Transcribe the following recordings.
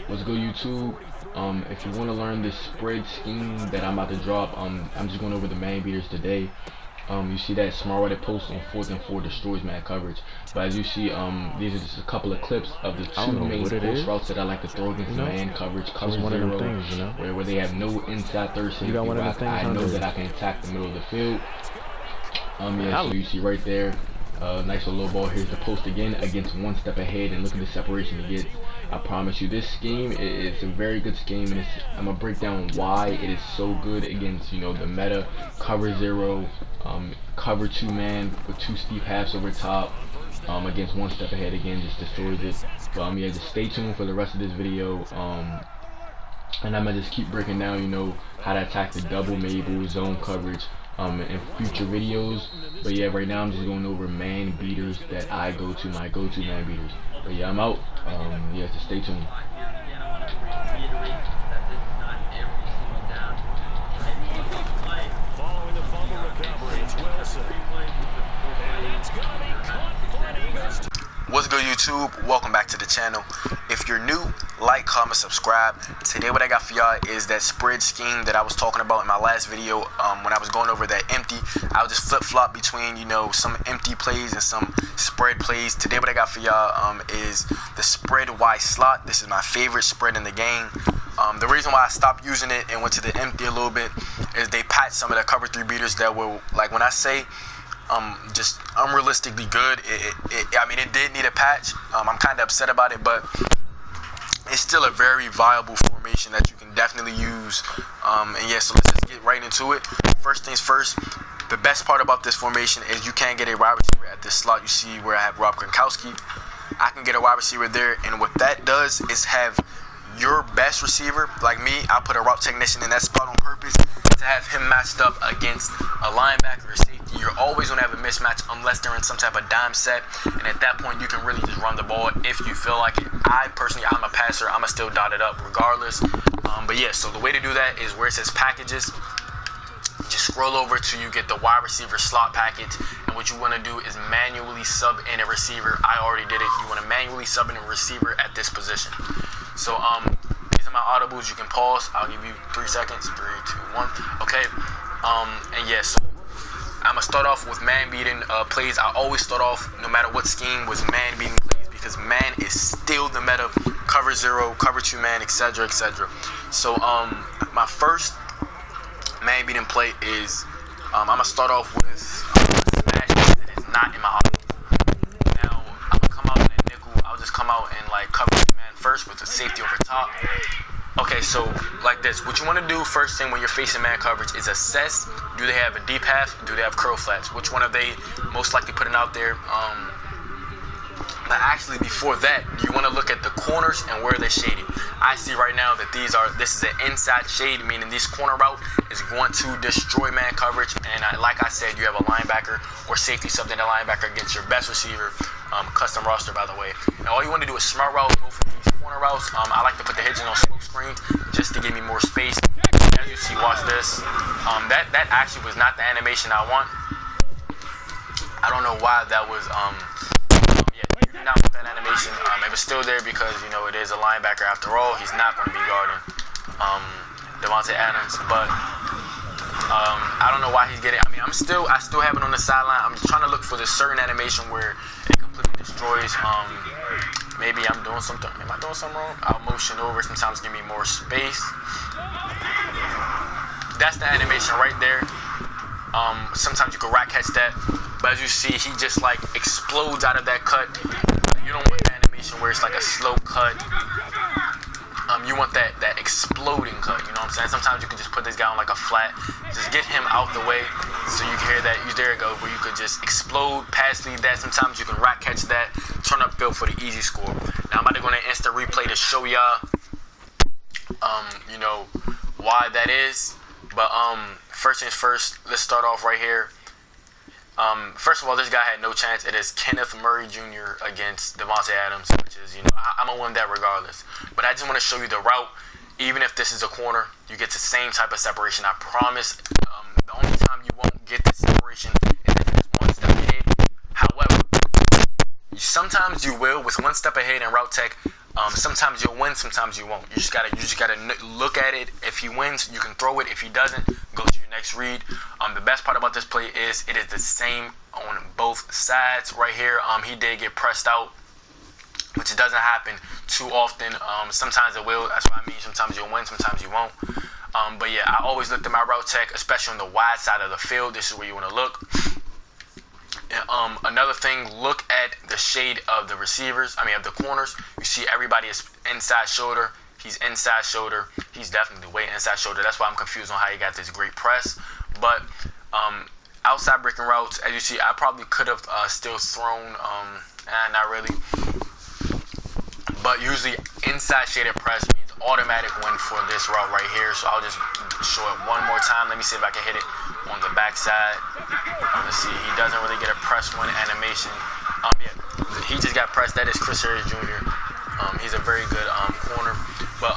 What's good, YouTube? If you want to learn this spread scheme that I'm about to drop, I'm just going over the man beaters today. You see that smart right post on 4th and 4 destroys man coverage. But as you see, these are just a couple of clips of the two main post routes that I like to throw against man coverage, cover zero, where they have no inside third safety route. I know that I can attack the middle of the field. Yeah, so you see right there, nice little ball. Here's the post again against one step ahead, and look at the separation he gets. I promise you, this scheme is a very good scheme, and I'm gonna break down why it is so good against, the meta cover zero, cover two man with two steep halves over top, against one step ahead. Again, just destroys it. But yeah, just stay tuned for the rest of this video. And I'm gonna just keep breaking down, how to attack the double Mabel zone coverage in future videos. But yeah, right now I'm just going over man beaters that I go to, my go-to man beaters. But yeah, I'm out. Yeah, just stay tuned. Following the fumble recovery, it's Wilson. And it's going to be caught for an Eagles. What's good, YouTube? Welcome back to the channel. If you're new, like, comment, subscribe. Today what I got for y'all is that spread scheme that I was talking about in my last video. When I was going over that empty, I would just flip-flop between, some empty plays and some spread plays. Today what I got for y'all is the spread Y slot. This is my favorite spread in the game. The reason why I stopped using it and went to the empty a little bit is they patched some of the cover 3 beaters that were, like, when I say just unrealistically good. I mean, it did need a patch. I'm kind of upset about it, but it's still a very viable formation that you can definitely use. And yeah, so let's just get right into it. First things first, the best part about this formation is you can get a wide receiver at this slot. You see where I have Rob Gronkowski. I can get a wide receiver there, and what that does is have your best receiver, like me, I put a route technician in that spot on purpose to have him matched up against a linebacker or safety. You're always going to have a mismatch unless they're in some type of dime set, and at that point you can really just run the ball if you feel like it. I'm a passer. I'm going to still dot it up regardless. But yeah, so the way to do that is where it says packages, just scroll over till you get the wide receiver slot package, and what you want to do is manually sub in a receiver. I already did it. You want to manually sub in a receiver at this position. So these are my audibles. You can pause. I'll give you 3 seconds. 3, 2, 1. Okay. And yeah, so I'm gonna start off with man beating plays. I always start off, no matter what scheme, with man beating plays because man is still the meta. Cover zero, cover two man, etc., etc. So my first man beating play is I'm gonna start off with smash that is not in my audible. Now I'm gonna come out in a nickel. I'll just come out and like cover man first with the safety over top. Okay, so like this, what you want to do first thing when you're facing man coverage is assess, do they have a deep half, do they have curl flats, which one are they most likely putting out there. But actually before that, you want to look at the corners and where they're shaded. I see right now that this is an inside shade, meaning this corner route is going to destroy man coverage, and like I said, you have a linebacker or safety subbed in a linebacker against your best receiver, custom roster by the way. And all you want to do is smart route both of these corner routes. I like to put the hedges on smoke screen just to give me more space. As you see, watch this. That actually was not the animation I want. I don't know why that was yeah, not with that animation. It was still there because it is a linebacker after all. He's not going to be guarding Davante Adams, but I don't know why he's getting. I mean, I still have it on the sideline. I'm just trying to look for this certain animation where it completely destroys. Maybe I'm doing something. Am I doing something wrong? I'll motion over. Sometimes give me more space. That's the animation right there. Sometimes you can rack catch that, but as you see, he just like explodes out of that cut. You don't want the animation where it's like a slow cut. You want that exploding cut. You know what I'm saying? Sometimes you can just put this guy on like a flat, just get him out the way, so you can hear that. There you go, where you could just explode, pass lead that. Sometimes you can rack catch that, turn up field for the easy score. Now I'm about to go to instant replay to show y'all, why that is. But first things first, let's start off right here. First of all, this guy had no chance. It is Kenneth Murray Jr. against Davante Adams, which is, I'm going to win that regardless. But I just want to show you the route. Even if this is a corner, you get the same type of separation. I promise. The only time you won't get this separation is if it's one step ahead. However, sometimes you will with one step ahead in route tech. Sometimes you'll win, sometimes you won't. You just gotta look at it. If he wins, you can throw it. If he doesn't, go to your next read. The best part about this play is it is the same on both sides. Right here, he did get pressed out, which doesn't happen too often. Sometimes it will. That's what I mean. Sometimes you'll win, sometimes you won't. But yeah, I always looked at my route tech, especially on the wide side of the field. This is where you want to look. Another thing, look at the shade of the receivers. Of the corners. You see everybody is inside shoulder. He's inside shoulder. He's definitely way inside shoulder. That's why I'm confused on how he got this great press. But outside breaking routes, as you see, I probably could have still thrown, not really. But usually inside shaded press means automatic win for this route right here. So I'll just show it one more time. Let me see if I can hit it on the backside. Let's see. He doesn't really get a press one animation. Yeah, he just got pressed. That is Chris Harris Jr. He's a very good corner. But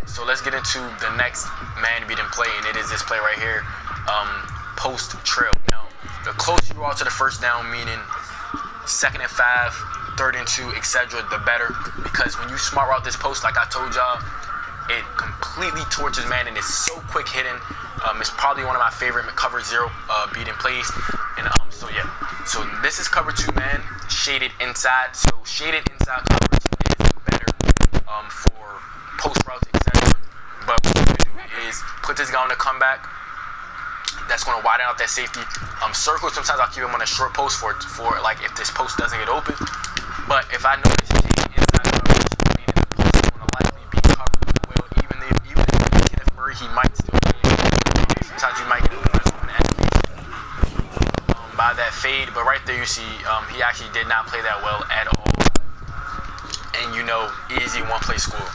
so let's get into the next man beating play, and it is this play right here, post trail. Now, the closer you are to the first down, meaning 2nd and 5, 3rd and 2, etc., the better. Because when you smart route this post, like I told y'all, it completely torches man, and it's so quick hitting. It's probably one of my favorite cover 0 beating plays. And so yeah, so this is cover 2 man, shaded inside. So shaded inside coverage is better for post routes, etc. But what you do is put this guy on the comeback. That's going to widen out that safety. Circle, sometimes I'll keep him on a short post for like if this post doesn't get open. But if I notice shaded inside coverage, meaning the post is going to likely be covered well, even if Kenneth Murray, he might still be. Sometimes you might get a press on by that fade, but right there you see he actually did not play that well at all. And easy one-play score.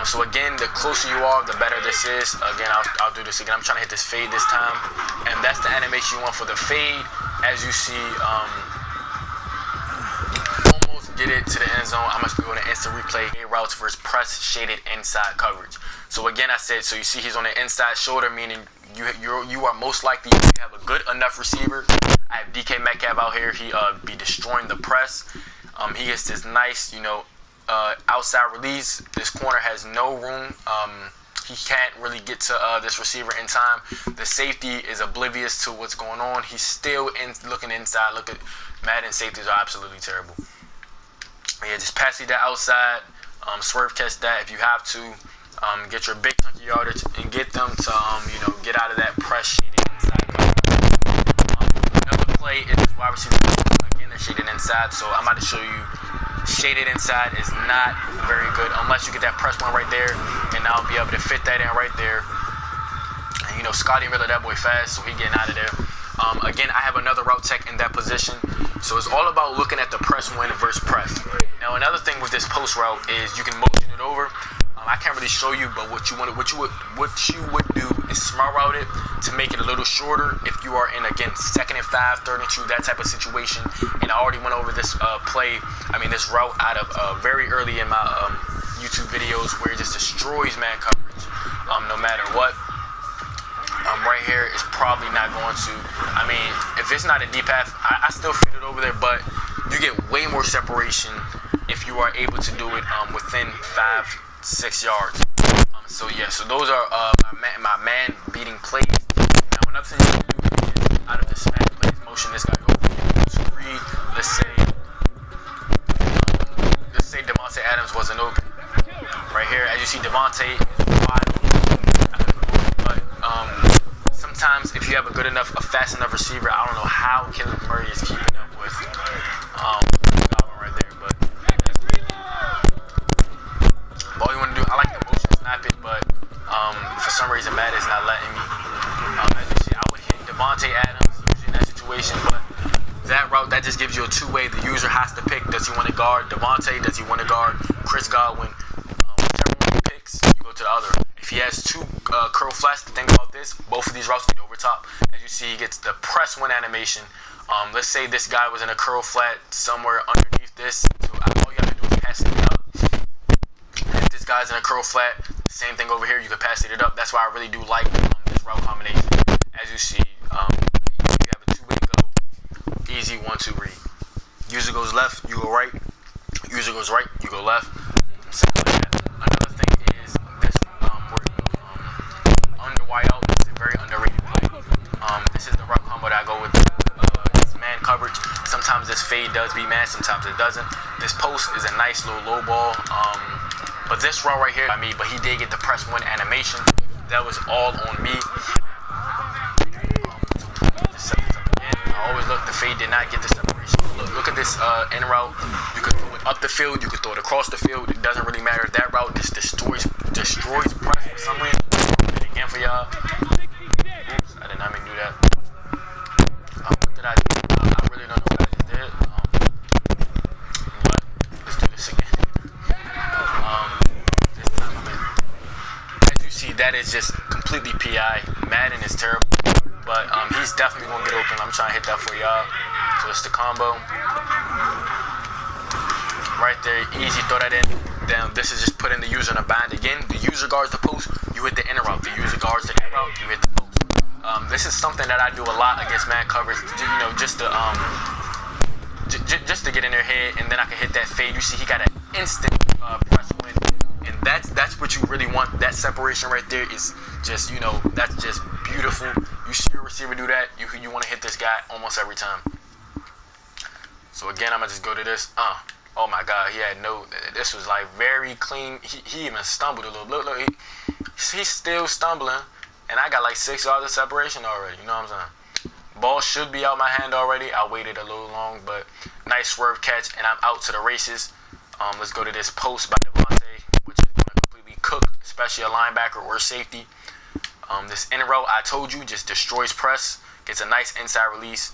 So again, the closer you are, the better this is. Again, I'll do this again. I'm trying to hit this fade this time, and that's the animation you want for the fade. As you see, almost get it to the end zone. I'm just going to instant replay routes versus press shaded inside coverage. So again, I said, so you see he's on the inside shoulder, meaning you are most likely to have a good enough receiver. I have DK Metcalf out here. He be destroying the press. He gets this nice, outside release. This corner has no room. He can't really get to this receiver in time. The safety is oblivious to what's going on. He's still looking inside. Look at Madden safeties are absolutely terrible. Yeah, just pass it that outside. Swerve catch that if you have to. Get your big chunky yardage and get them to get out of that press shaded inside coverage. Another play is wide receiver. Again, they're shaded inside. So I'm about to show you. Shaded inside is not very good unless you get that press one right there, and I'll be able to fit that in right there. And Scotty Miller, that boy fast, so he getting out of there. Again, I have another route tech in that position, so it's all about looking at the press win versus press. Now, another thing with this post route is you can motion it over. I can't really show you, but what you would do is smart route it to make it a little shorter if you are in, again, 2nd and 5, 3rd and 2, that type of situation. And I already went over this this route out of very early in my YouTube videos, where it just destroys man coverage no matter what. Right here is probably not going to. If it's not a deep path, I still fit it over there, but you get way more separation if you are able to do it within 5-6 yards. So those are my man beating plays. Now another thing you can do is out of this man plays motion this guy over. Read, let's say Devontae Adams wasn't open. Right here, as you see, Devontae is wide open. But sometimes if you have a fast enough receiver, I don't know how Kenneth Murray is keeping up with right there, but all you want to do, I like the motion snap it, but for some reason Madden is not letting me. As you see, I would hit Devontae Adams usually in that situation, but that route, that just gives you a two-way. The user has to pick, does he want to guard Devontae, does he want to guard Chris Godwin? Whichever one he picks, you go to the other. If he has two curl flats, the thing about this, both of these routes get over top. As you see, he gets the press one animation. Let's say this guy was in a curl flat somewhere underneath this, so all you have to do is pass it up. If this guy's in a curl flat, same thing over here, you can pass it up. That's why I really do like this route combination. As you see, you have a two-way go, easy 1-2 read. User goes left, you go right. User goes right, you go left. fade does beat man, sometimes it doesn't. This post is a nice little low ball. But this route right here, but he did get the press one animation. That was all on me. I always look, the fade did not get the separation. Look at this in route. You could throw it up the field, you could throw it across the field. It doesn't really matter. That route just destroys press for some reason. And again for y'all. Oops, I did not mean to do that. What did I do? I really don't know what I just did. But let's do this again. This time I'm in. As you see, that is just completely PI. Madden is terrible. But he's definitely going to get open. I'm trying to hit that for y'all. So it's the combo. Right there, easy, throw that in. Then this is just putting the user in a bind. Again, the user guards the post, you hit the inner route. The user guards the inner route, you hit the post. This is something that I do a lot against man coverage, just to get in their head, and then I can hit that fade. You see he got an instant press win. And that's what you really want. That separation right there is just, that's just beautiful. You see your receiver do that, you want to hit this guy almost every time. So again, I'm going to just go to this. Oh my God, this was like very clean. He even stumbled a little. Look, he's still stumbling. And I got like 6 yards of separation already. You know what I'm saying? Ball should be out my hand already. I waited a little long, but nice swerve catch, and I'm out to the races. Let's go to this post by Devontae, which is going to completely cook, especially a linebacker or safety. This in route, I told you, just destroys press. Gets a nice inside release.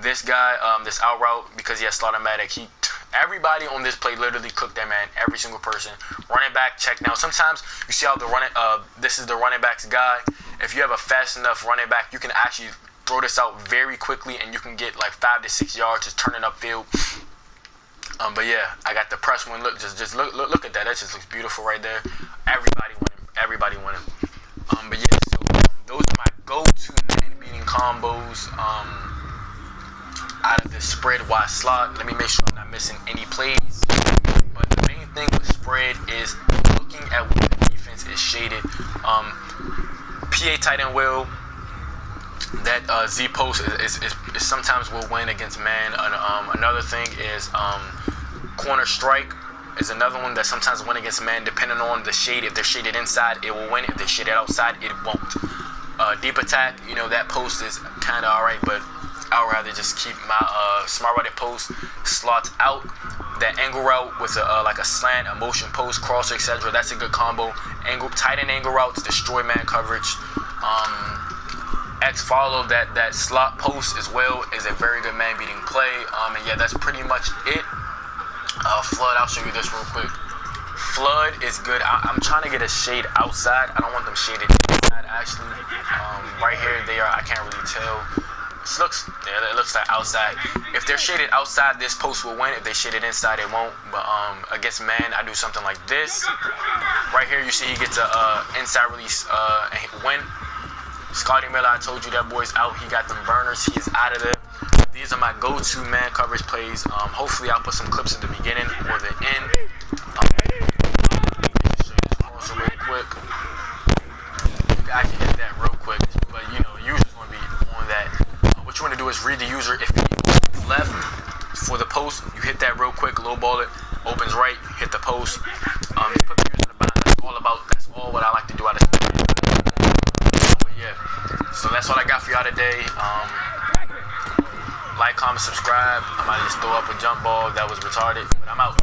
This guy, this out route, because he has slot-o-matic, everybody on this play literally cooked that man. Every single person. Running back, check now. Sometimes you see how this is the running back's guy. If you have a fast enough running back, you can actually throw this out very quickly, and you can get like 5 to 6 yards just turning upfield. But yeah, I got the press one. Look, just look at that. That just looks beautiful right there. Everybody winning. But yeah, so those are my go-to man-beating combos. Out of the spread wide slot. Let me make sure I'm not missing any plays. But the main thing with spread is looking at what the defense is shaded. PA tight end will. That Z post is sometimes will win against man. Another thing is corner strike is another one that sometimes win against man, depending on the shade. If they're shaded inside, it will win. If they're shaded outside, it won't. Deep attack, that post is kind of alright, but I'd rather just keep my smart routed post slots out. That angle route with like a slant, a motion post, crosser, etc. That's a good combo. Tight end angle routes destroy man coverage. X follow that slot post as well is a very good man beating play. And yeah, that's pretty much it. Flood, I'll show you this real quick. Flood is good. I'm trying to get a shade outside. I don't want them shaded inside actually. Right here they are. I can't really tell. It looks like outside. If they're shaded outside, this post will win. If they shaded inside, it won't. But against man, I do something like this. Right here, you see he gets a inside release and win. Scotty Miller, I told you that boy's out. He got them burners. He is out of there. These are my go-to man coverage plays. Hopefully, I'll put some clips in the beginning or the end. Show you this crosser real quick. You can actually hit that real quick, but the user's going to be on that. What you want to do is read the user. If he goes left for the post, you hit that real quick, low ball it, opens right, hit the post. Just put the user in the bind. That's all what I like to do out of this. But yeah, so that's all I got for y'all today. Like, comment, subscribe. I might just throw up a jump ball that was retarded, but I'm out.